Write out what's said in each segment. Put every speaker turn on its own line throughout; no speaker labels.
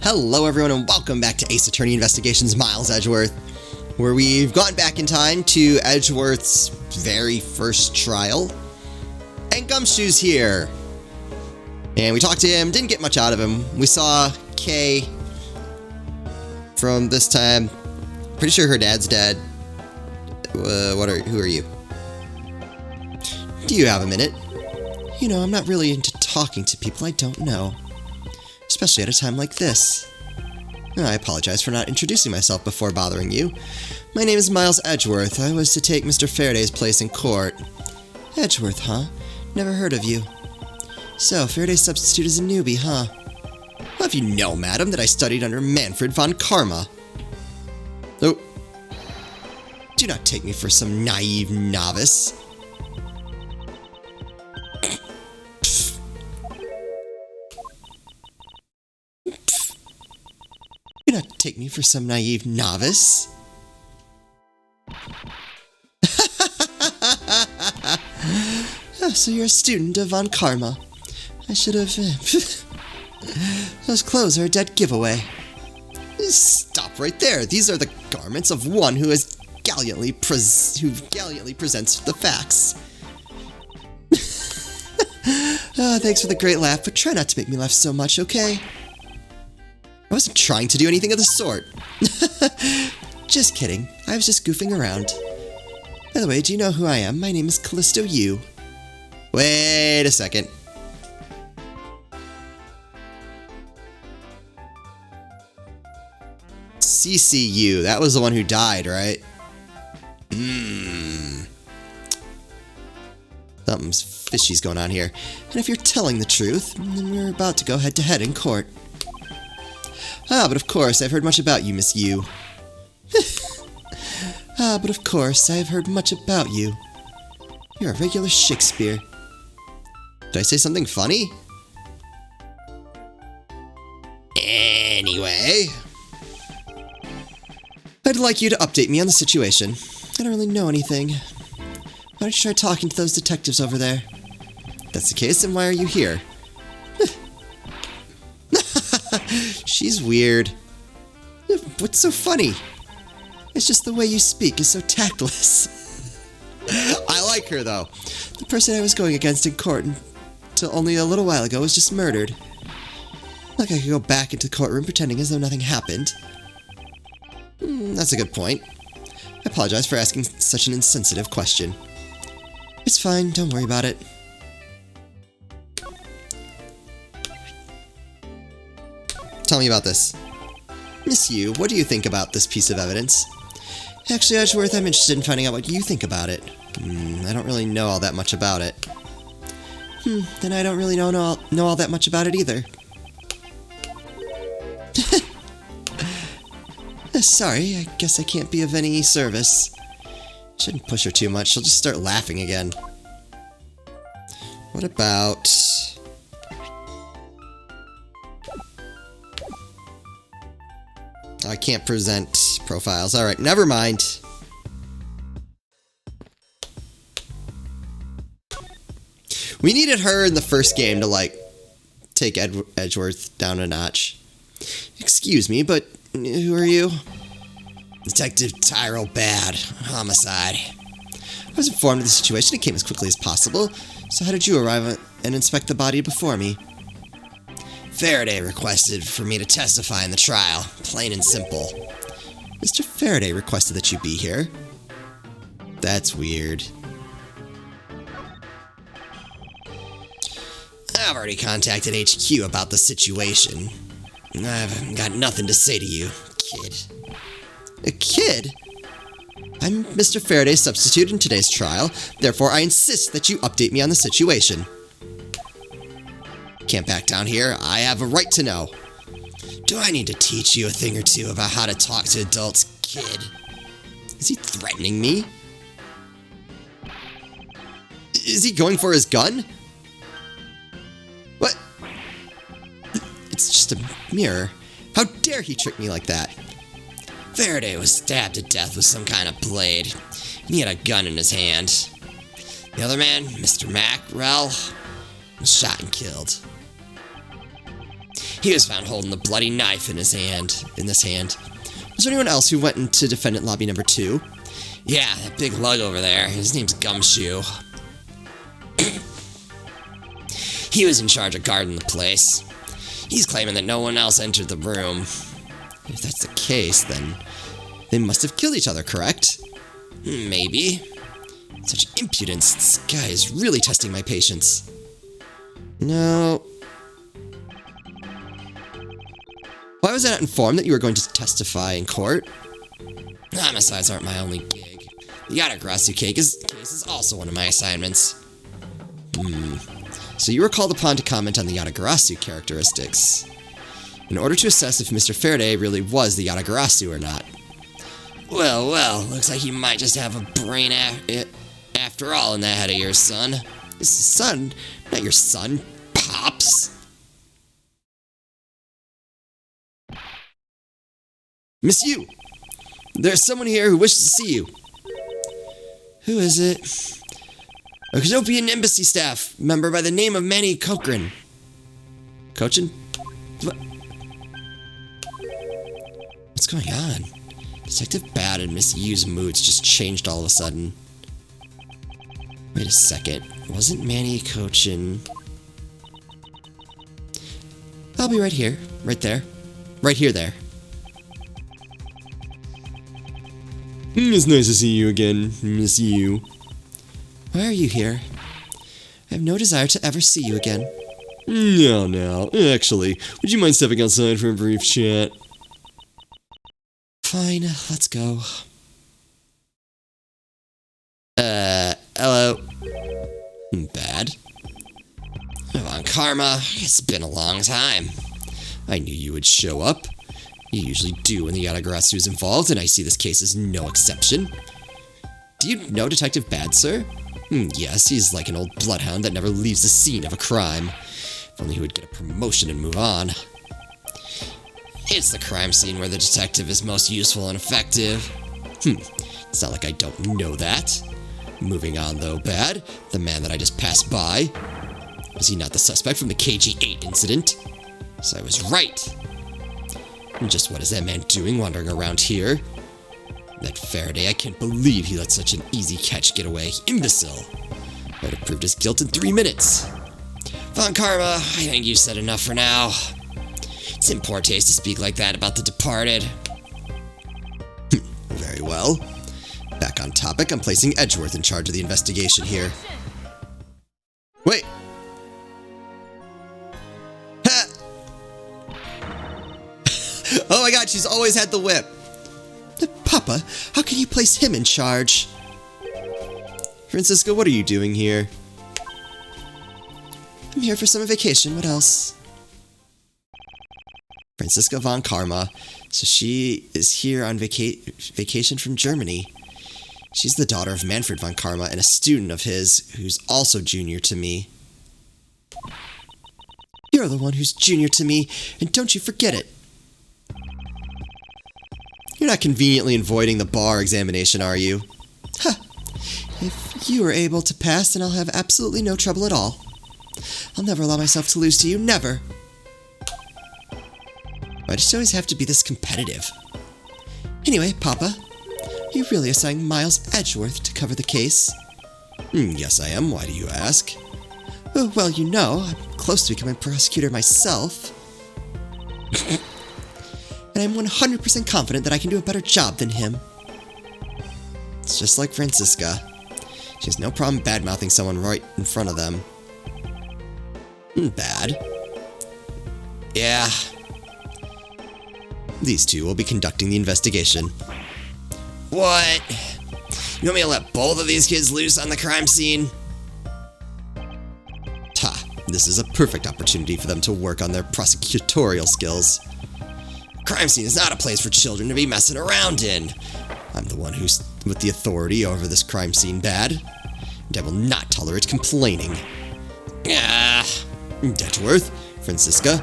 Hello everyone and welcome back to Ace Attorney Investigations Miles Edgeworth, where we've gone back in time to Edgeworth's very first trial. And Gumshoe's here. And we talked to him, didn't get much out of him. We saw Kay from this time. Pretty sure her dad's dead. Who are you? Do you have a minute? You know, I'm not really into talking to people I don't know. Especially at a time like this. I apologize for not introducing myself before bothering you. My name is Miles Edgeworth. I was to take Mr. Faraday's place in court. Edgeworth, huh? Never heard of you. So, Faraday's substitute is a newbie, huh? Well, if you know, madam, that I studied under Manfred von Karma. Oh. Do not take me for some naive novice. Do not take me for some naive novice. So you're a student of Von Karma. I should have... Those clothes are a dead giveaway. Stop right there. These are the garments of one who has gallantly presents the facts. Thanks for the great laugh, but try not to make me laugh so much, okay? I wasn't trying to do anything of the sort. Just kidding. I was just goofing around. By the way, do you know who I am? My name is Callisto Yu. Wait a second. CCU. That was the one who died, right? Something's fishy's going on here. And if you're telling the truth, then we're about to go head-to-head in court. But of course, I've heard much about you, Miss Yu. But of course, I've heard much about you. You're a regular Shakespeare. Did I say something funny? Anyway, I'd like you to update me on the situation. I don't really know anything. Why don't you try talking to those detectives over there? If that's the case, then why are you here? She's weird. What's so funny? It's just the way you speak is so tactless. I like her, though. The person I was going against in court until only a little while ago was just murdered. Like I could go back into the courtroom pretending as though nothing happened. That's a good point. I apologize for asking such an insensitive question. It's fine, don't worry about it. Tell me about this. Miss Yu, what do you think about this piece of evidence? Actually, Edgeworth, I'm interested in finding out what you think about it. I don't really know all that much about it. Then I don't really know all that much about it either. Sorry, I guess I can't be of any service. Shouldn't push her too much, she'll just start laughing again. What about... I can't present profiles. Alright, never mind. We needed her in the first game to, like, take Edgeworth down a notch. Excuse me, but who are you? Detective Tyrell Bad. Homicide. I was informed of the situation and came as quickly as possible. So how did you arrive and inspect the body before me? Faraday requested for me to testify in the trial. Plain and simple. Mr. Faraday requested that you be here. That's weird. I've already contacted HQ about the situation. I've got nothing to say to you, kid. A kid? I'm Mr. Faraday's substitute in today's trial, therefore I insist that you update me on the situation. Can't back down here. I have a right to know. Do I need to teach you a thing or two about how to talk to adults, kid? Is he threatening me? Is he going for his gun? What? It's just a mirror. How dare he trick me like that? Faraday was stabbed to death with some kind of blade, and he had a gun in his hand. The other man, Mr. Mackrell, was shot and killed. He was found holding the bloody knife in his hand. Was there anyone else who went into defendant lobby number 2? Yeah, that big lug over there. His name's Gumshoe. He was in charge of guarding the place. He's claiming that no one else entered the room. If that's the case, then they must have killed each other, correct? Maybe. Such impudence. This guy is really testing my patience. No. Why was I not informed that you were going to testify in court? Homicides aren't my only gig. The Yatagarasu case is also one of my assignments. So you were called upon to comment on the Yatagarasu characteristics, in order to assess if Mr. Faraday really was the Yatagarasu or not. Well, looks like you might just have a brain after all in that head of yours, son. This is son, not your son, Pops. Miss Yu, there's someone here who wishes to see you. Who is it? A Kanopian embassy staff member by the name of Manny Cochran. Cochin? What's going on? Detective Bad and Miss Yu's moods just changed all of a sudden. Wait a second. Wasn't Manny Cochin... I'll be right here. Right there. Right here, there. It's nice to see you again, Miss Yu. Why are you here? I have no desire to ever see you again. No. Actually, would you mind stepping outside for a brief chat? Fine, let's go. Hello. Bad. Von Karma, it's been a long time. I knew you would show up. You usually do when the Yatagarasu is involved, and I see this case is no exception. Do you know Detective Bad, sir? Yes, he's like an old bloodhound that never leaves the scene of a crime. If only he would get a promotion and move on. It's the crime scene where the detective is most useful and effective. It's not like I don't know that. Moving on though, Bad, the man that I just passed by. Was he not the suspect from the KG-8 incident? So I was right. And just what is that man doing wandering around here? That Faraday, I can't believe he let such an easy catch get away. Imbecile. Might have proved his guilt in 3 minutes. Von Karma, I think you said enough for now. It's in poor taste to speak like that about the departed. Very well. Back on topic, I'm placing Edgeworth in charge of the investigation here. Wait! Ha! Oh my god, she's always had the whip! Papa, how can you place him in charge? Francisco, what are you doing here? I'm here for summer vacation, what else? Francisca von Karma. So she is here on vacation from Germany. She's the daughter of Manfred von Karma and a student of his who's also junior to me. You're the one who's junior to me, and don't you forget it. You're not conveniently avoiding the bar examination, are you? Huh. If you are able to pass, then I'll have absolutely no trouble at all. I'll never allow myself to lose to you, never. Why does it always have to be this competitive? Anyway, Papa, you really assigned Miles Edgeworth to cover the case? Yes, I am. Why do you ask? Oh, well, you know, I'm close to becoming a prosecutor myself. And I'm 100% confident that I can do a better job than him. It's just like Francisca. She has no problem bad-mouthing someone right in front of them. Bad? Yeah. These two will be conducting the investigation. What? You want me to let both of these kids loose on the crime scene? Ha, this is a perfect opportunity for them to work on their prosecutorial skills. Crime scene is not a place for children to be messing around in. I'm the one who's with the authority over this crime scene, Bad. And I will not tolerate complaining. Edgeworth, Francisca,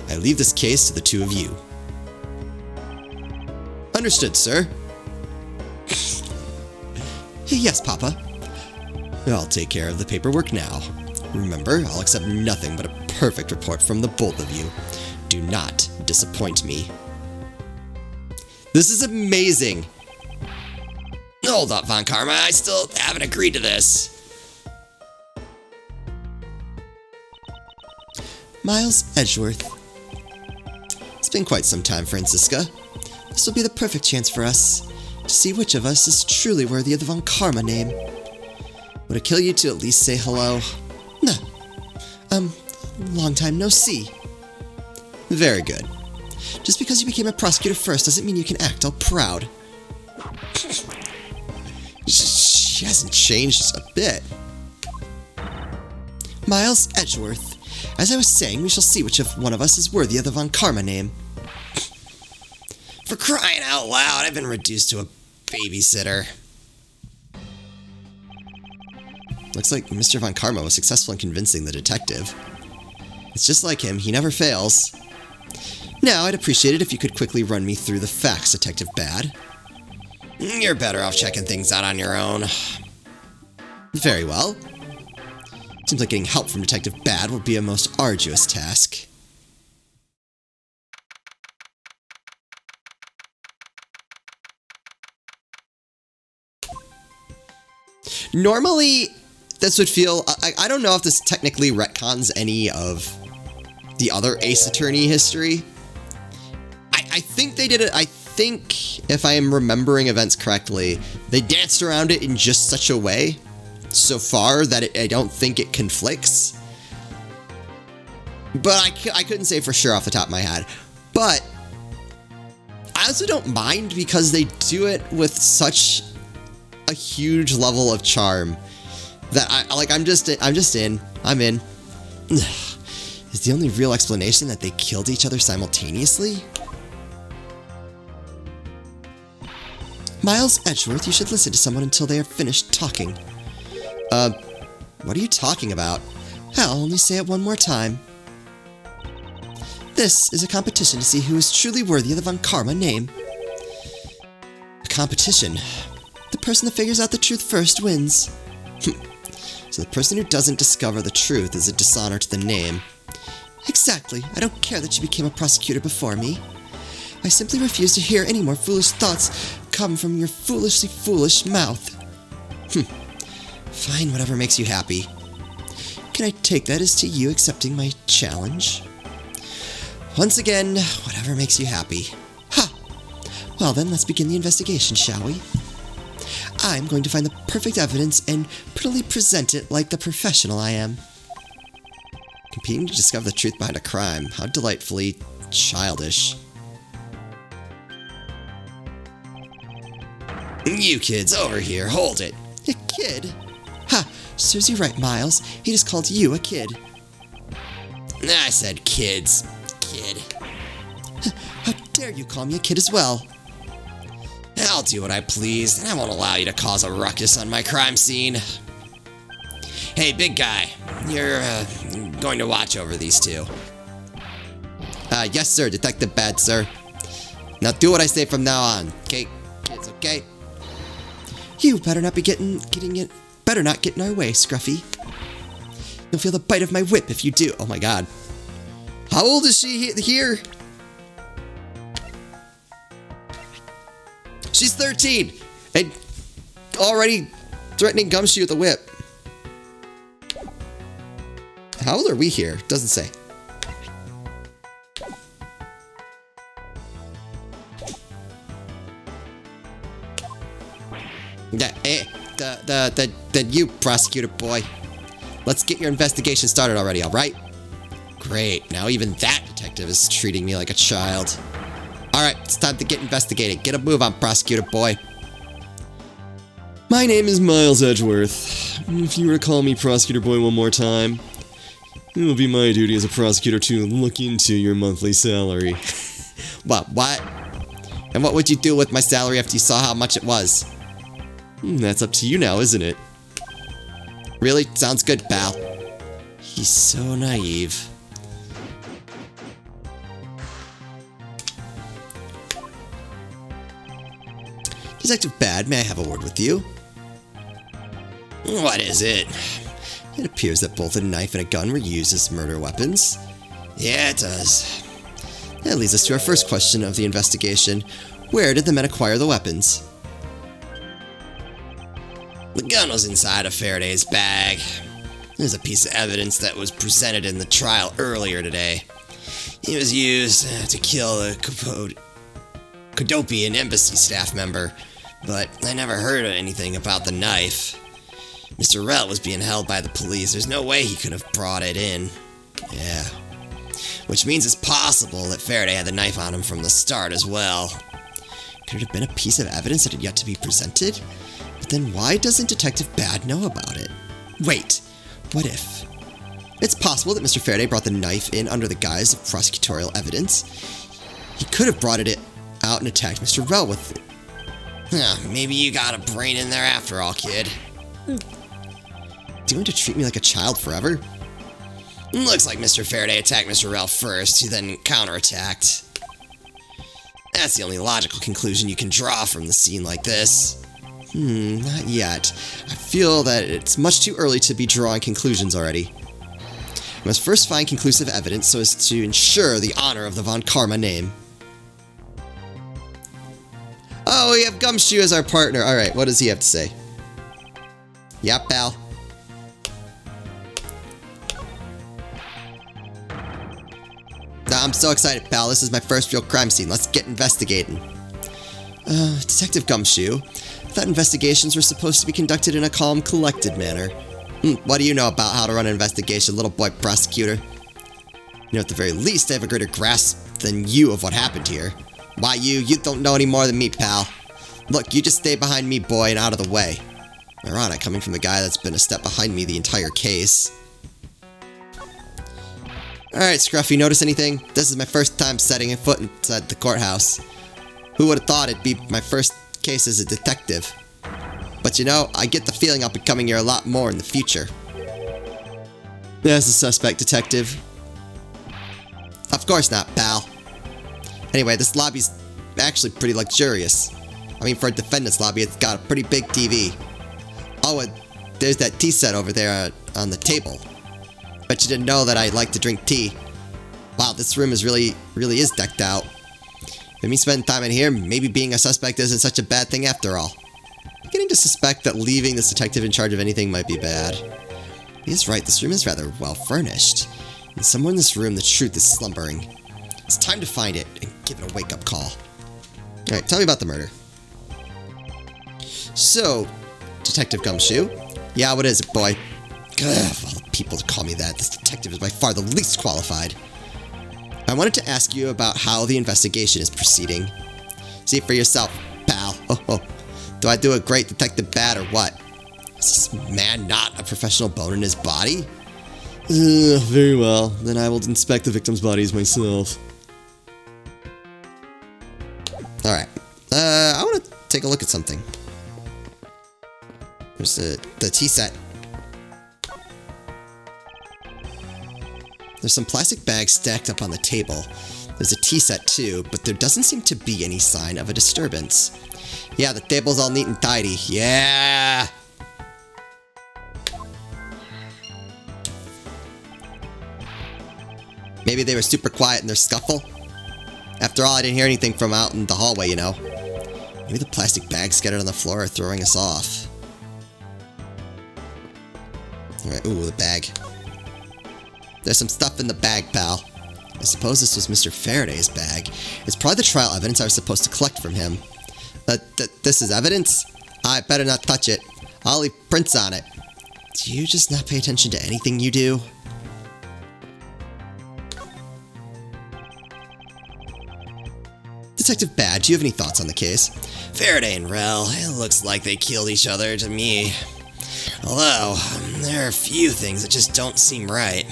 I leave this case to the two of you. Understood, sir. Yes, Papa. I'll take care of the paperwork now. Remember, I'll accept nothing but a perfect report from the both of you. Do not disappoint me. This is amazing. Hold up, Von Karma. I still haven't agreed to this. Miles Edgeworth. It's been quite some time, Francisca. This will be the perfect chance for us to see which of us is truly worthy of the Von Karma name. Would it kill you to at least say hello? No. Long time no see. Very good. Just because you became a prosecutor first doesn't mean you can act all proud. She hasn't changed a bit. Miles Edgeworth. As I was saying, we shall see which of one of us is worthy of the Von Karma name. For crying out loud, I've been reduced to a babysitter. Looks like Mr. Von Karma was successful in convincing the detective. It's just like him, he never fails. Now, I'd appreciate it if you could quickly run me through the facts, Detective Bad. You're better off checking things out on your own. Very well. Seems like getting help from Detective Bad will be a most arduous task. Normally, this would feel... I don't know if this technically retcons any of the other Ace Attorney history. I think they did it... I think, if I am remembering events correctly, they danced around it in just such a way so far that I don't think it conflicts. But I couldn't say for sure off the top of my head. But I also don't mind because they do it with such a huge level of charm that I'm in. Is the only real explanation that they killed each other simultaneously? Miles Edgeworth, you should listen to someone until they are finished talking. What are you talking about? I'll only say it one more time. This is a competition to see who is truly worthy of the Von Karma name. A competition? The person that figures out the truth first wins. So the person who doesn't discover the truth is a dishonor to the name. Exactly. I don't care that you became a prosecutor before me. I simply refuse to hear any more foolish thoughts come from your foolishly foolish mouth. Fine, whatever makes you happy. Can I take that as to you accepting my challenge? Once again, whatever makes you happy. Ha! Well then, let's begin the investigation, shall we? I'm going to find the perfect evidence and prettily present it like the professional I am. Competing to discover the truth behind a crime. How delightfully childish. You kids, over here, hold it. A kid? Ha! Serves you right, Miles. He just called you a kid. I said kids. Kid. How dare you call me a kid as well? I'll do what I please, and I won't allow you to cause a ruckus on my crime scene. Hey, big guy. You're, going to watch over these two. Yes, sir, Detective Bad, sir. Now do what I say from now on, okay, kids, okay? You better not be better not get in our way, Scruffy. You'll feel the bite of my whip if you do. Oh my god. How old is she here? She's 13 and already threatening Gumshoe with a whip. How old are we here? Doesn't say. You prosecutor boy. Let's get your investigation started already, alright? Great, now even that detective is treating me like a child. Alright, it's time to get investigating. Get a move on, prosecutor boy. My name is Miles Edgeworth. If you were to call me prosecutor boy one more time, it will be my duty as a prosecutor to look into your monthly salary. What? And what would you do with my salary after you saw how much it was? That's up to you now, isn't it? Really? Sounds good, pal. He's so naive. Detective Bad, may I have a word with you? What is it? It appears that both a knife and a gun were used as murder weapons. Yeah, it does. That leads us to our first question of the investigation. Where did the men acquire the weapons?
The gun was inside of Faraday's bag. There's a piece of evidence that was presented in the trial earlier today. It was used to kill a Cadopian embassy staff member, but I never heard anything about the knife. Mr. Rell was being held by the police. There's no way he could have brought it in. Yeah. Which means it's possible that Faraday had the knife on him from the start as well.
Could it have been a piece of evidence that had yet to be presented? But then why doesn't Detective Bad know about it? Wait, what if? It's possible that Mr. Faraday brought the knife in under the guise of prosecutorial evidence. He could have brought it out and attacked Mr. Rell with it.
Maybe you got a brain in there after all, kid.
Is he going to treat me like a child forever?
Looks like Mr. Faraday attacked Mr. Rell first, who then counterattacked. That's the only logical conclusion you can draw from the scene like this.
Not yet. I feel that it's much too early to be drawing conclusions already. I must first find conclusive evidence so as to ensure the honor of the Von Karma name. Oh, we have Gumshoe as our partner. Alright, what does he have to say? Yep, pal. I'm so excited, pal. This is my first real crime scene. Let's get investigating. Detective Gumshoe. I thought investigations were supposed to be conducted in a calm, collected manner. What do you know about how to run an investigation, little boy prosecutor? You know, at the very least, I have a greater grasp than you of what happened here. Why, you don't know any more than me, pal. Look, you just stay behind me, boy, and out of the way. Ironic, coming from the guy that's been a step behind me the entire case. Alright, Scruffy, notice anything? This is my first time setting a foot inside the courthouse. Who would have thought it'd be my first case as a detective? But you know, I get the feeling I'll be coming here a lot more in the future. There's the suspect, detective. Of course not, pal. Anyway, this lobby's actually pretty luxurious. I mean, for a defendant's lobby, it's got a pretty big TV. Oh, and there's that tea set over there on the table. Bet you didn't know that I like to drink tea. Wow, this room is really is decked out. With me spending time in here, maybe being a suspect isn't such a bad thing after all. I'm beginning to suspect that leaving this detective in charge of anything might be bad. He's right, this room is rather well furnished. And somewhere in this room, the truth is slumbering. It's time to find it and give it a wake-up call. Alright, tell me about the murder. So, Detective Gumshoe? Yeah, what is it, boy? Ugh, of all the people to call me that, this detective is by far the least qualified. I wanted to ask you about how the investigation is proceeding. See for yourself, pal. Do I do a great detective bad or what? Is this man not a professional bone in his body? Very well. Then I will inspect the victim's bodies myself. Alright. I want to take a look at something. There's the tea set. There's some plastic bags stacked up on the table. There's a tea set too, but there doesn't seem to be any sign of a disturbance. Yeah, the table's all neat and tidy. Yeah! Maybe they were super quiet in their scuffle? After all, I didn't hear anything from out in the hallway, you know. Maybe the plastic bags scattered on the floor are throwing us off. Alright, ooh, the bag. There's some stuff in the bag, pal. I suppose this was Mr. Faraday's bag. It's probably the trial evidence I was supposed to collect from him. This is evidence? I better not touch it. I'll leave prints on it. Do you just not pay attention to anything you do? Detective Bad, do you have any thoughts on the case?
Faraday and Rell, it looks like they killed each other to me. Although, there are a few things that just don't seem right.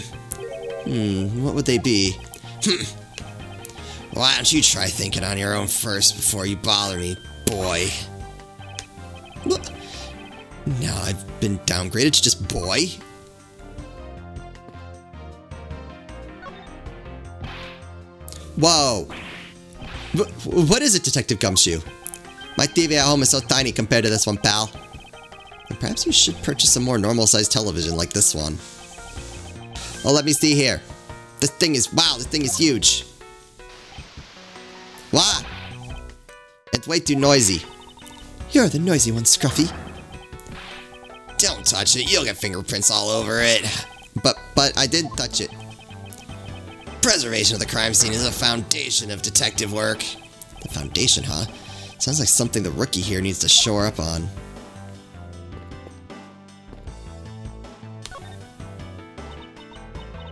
What would they be?
Why don't you try thinking on your own first before you bother me, boy?
What? Now I've been downgraded to just boy? Whoa! What is it, Detective Gumshoe? My TV at home is so tiny compared to this one, pal. And perhaps you should purchase a more normal-sized television like this one. Oh, let me see here. This thing is, wow, this thing is huge. What? It's way too noisy. You're the noisy one, Scruffy.
Don't touch it, you'll get fingerprints all over it.
But I did touch it.
Preservation of the crime scene is a foundation of detective work.
The foundation, huh? Sounds like something the rookie here needs to shore up on.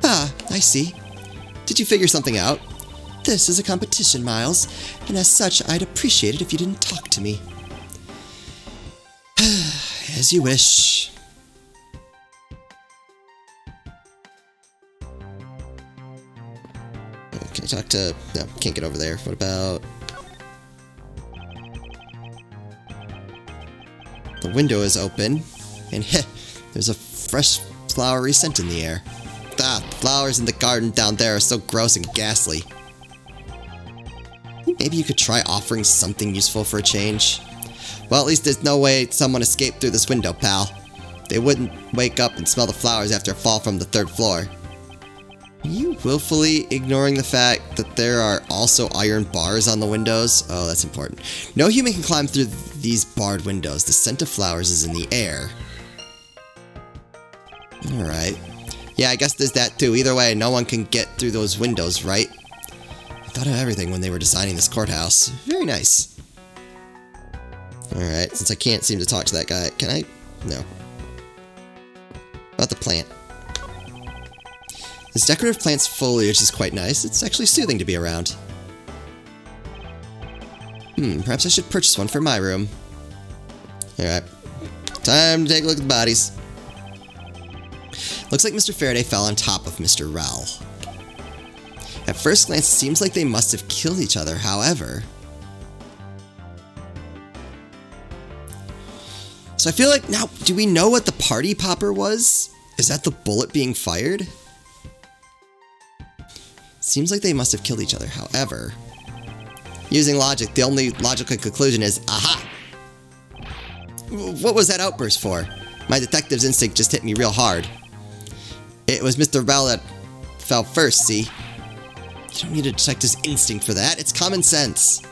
Ah, I see. Did you figure something out? This is a competition, Miles, and as such, I'd appreciate it if you didn't talk to me. As you wish. Can I talk to... No, can't get over there. What about... The window is open, and there's a fresh flowery scent in the air. Ah, flowers in the garden down there are so gross and ghastly. Maybe you could try offering something useful for a change. Well, at least there's no way someone escaped through this window, pal. They wouldn't wake up and smell the flowers after a fall from the 3rd floor. Are you willfully ignoring the fact that there are also iron bars on the windows? Oh, that's important. No human can climb through these barred windows. The scent of flowers is in the air. Alright. Yeah, I guess there's that too. Either way, no one can get through those windows, right? I thought of everything when they were designing this courthouse. Very nice. Alright, since I can't seem to talk to that guy, can I? No. About the plant. This decorative plant's foliage is quite nice. It's actually soothing to be around. Perhaps I should purchase one for my room. Alright. Time to take a look at the bodies. Looks like Mr. Faraday fell on top of Mr. Rel. At first glance, it seems like they must have killed each other, however. So I feel like, now, do we know what the party popper was? Is that the bullet being fired? Seems like they must have killed each other, however. Using logic, the only logical conclusion is, aha! What was that outburst for? My detective's instinct just hit me real hard. It was Mr. Rel that fell first, see? You don't need a detective's instinct for that, it's common sense.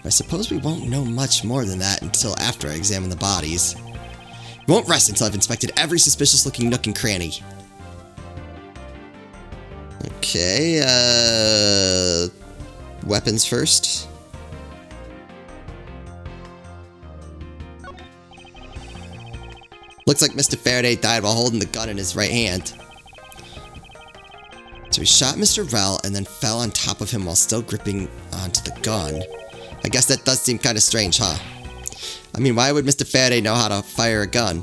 I suppose we won't know much more than that until after I examine the bodies. We won't rest until I've inspected every suspicious-looking nook and cranny. Okay, weapons first. Looks like Mr. Faraday died while holding the gun in his right hand. So he shot Mr. Rel and then fell on top of him while still gripping onto the gun. I guess that does seem kind of strange, huh? I mean, why would Mr. Faraday know how to fire a gun?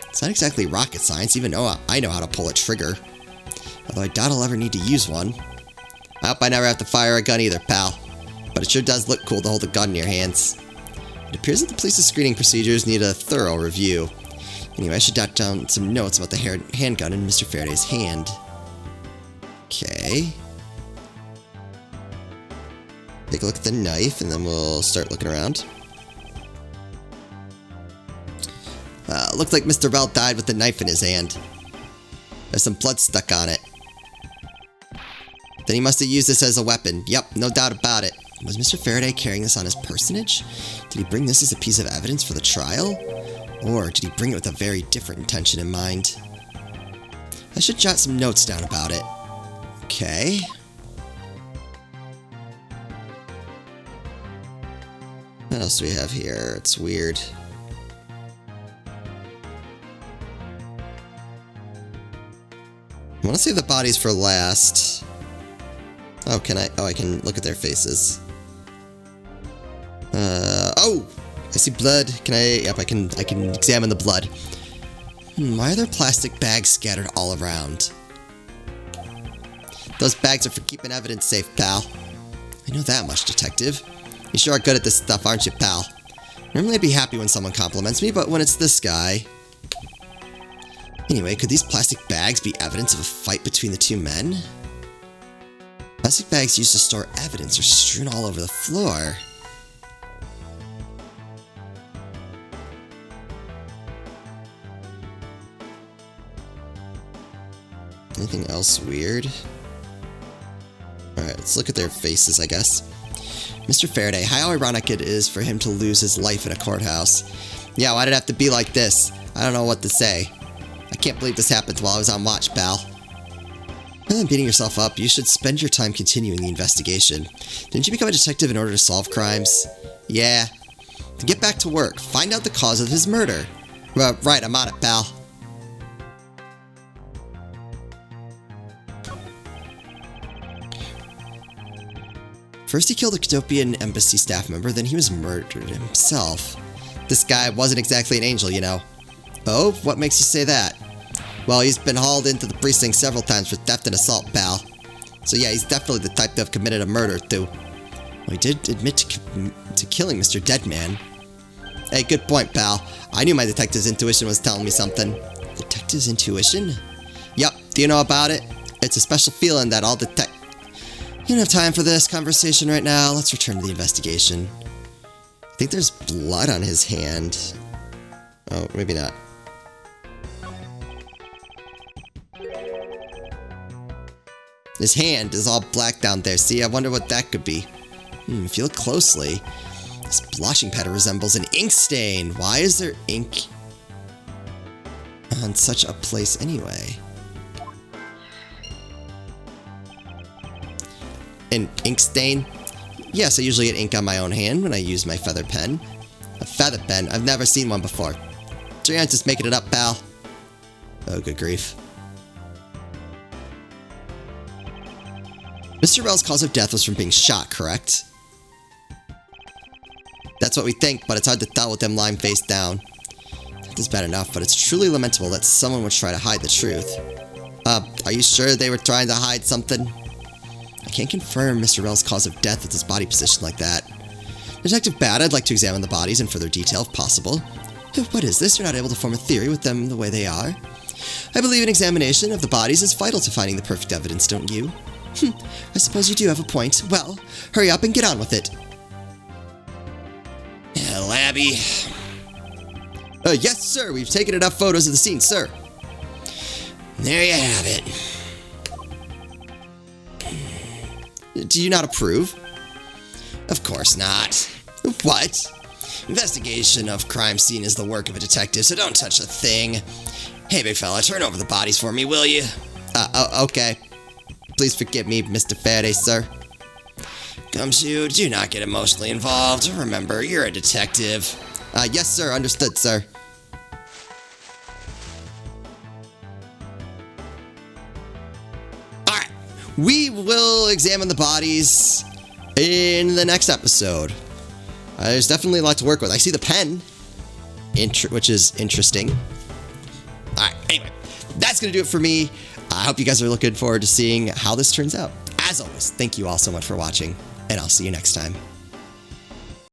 It's not exactly rocket science, even though I know how to pull a trigger. Although I doubt I'll ever need to use one. I hope I never have to fire a gun either, pal. But it sure does look cool to hold a gun in your hands. It appears that the police's screening procedures need a thorough review. Anyway, I should jot down some notes about the handgun in Mr. Faraday's hand. Okay. Take a look at the knife, and then we'll start looking around. Looks like Mr. Rel died with the knife in his hand. There's some blood stuck on it. Then he must have used this as a weapon. Yep, no doubt about it. Was Mr. Faraday carrying this on his personage? Did he bring this as a piece of evidence for the trial? Or did he bring it with a very different intention in mind? I should jot some notes down about it. Okay. What else do we have here? It's weird. I want to save the bodies for last. Oh, can I? Oh, I can look at their faces. Oh! I see blood. Can I? Yep, I can examine the blood. Why are there plastic bags scattered all around? Those bags are for keeping evidence safe, pal. I know that much, detective. You sure are good at this stuff, aren't you, pal? Normally I'd be happy when someone compliments me, but when it's this guy... Anyway, could these plastic bags be evidence of a fight between the two men? Plastic bags used to store evidence are strewn all over the floor. Anything else weird? Alright, let's look at their faces, I guess. Mr. Faraday, how ironic it is for him to lose his life in a courthouse. Yeah, why'd it have to be like this? I don't know what to say. I can't believe this happened while I was on watch, pal. Rather than beating yourself up, you should spend your time continuing the investigation. Didn't you become a detective in order to solve crimes? Yeah. To get back to work, find out the cause of his murder. Right, I'm on it, pal. First he killed a Cadopian embassy staff member, then he was murdered himself. This guy wasn't exactly an angel, you know. Oh, what makes you say that? Well, he's been hauled into the precinct several times for theft and assault, pal. So yeah, he's definitely the type to have committed a murder, too. Well, he did admit to killing Mr. Deadman. Hey, good point, pal. I knew my detective's intuition was telling me something. Detective's intuition? Yup, do you know about it? It's a special feeling that all You don't have time for this conversation right now. Let's return to the investigation. I think there's blood on his hand. Oh, maybe not. His hand is all black down there. See, I wonder what that could be. If you look closely, this blotting pad resembles an ink stain. Why is there ink on such a place anyway? An ink stain? Yes, I usually get ink on my own hand when I use my feather pen. A feather pen? I've never seen one before. So you're not just making it up, pal. Oh, good grief. Mr. Rell's cause of death was from being shot, correct? That's what we think, but it's hard to tell with them lying face down. That is bad enough, but it's truly lamentable that someone would try to hide the truth. Are you sure they were trying to hide something? I can't confirm Mr. Rell's cause of death with his body positioned like that. Detective Bad, I'd like to examine the bodies in further detail if possible. What is this? You're not able to form a theory with them the way they are? I believe an examination of the bodies is vital to finding the perfect evidence, don't you? I suppose you do have a point. Well, hurry up and get on with it.
Yeah, Labby.
Yes, sir. We've taken enough photos of the scene, sir.
There you have it.
Do you not approve?
Of course not.
What?
Investigation of crime scene is the work of a detective, so don't touch a thing. Hey, big fella, turn over the bodies for me, will you?
Okay. Please forgive me, Mr. Faraday, sir.
Gumshoe, do not get emotionally involved. Remember, you're a detective.
Yes, sir. Understood, sir. Alright. We will examine the bodies in the next episode. There's definitely a lot to work with. I see the pen, which is interesting. Alright, anyway. That's going to do it for me. I hope you guys are looking forward to seeing how this turns out. As always, thank you all so much for watching, and I'll see you next time.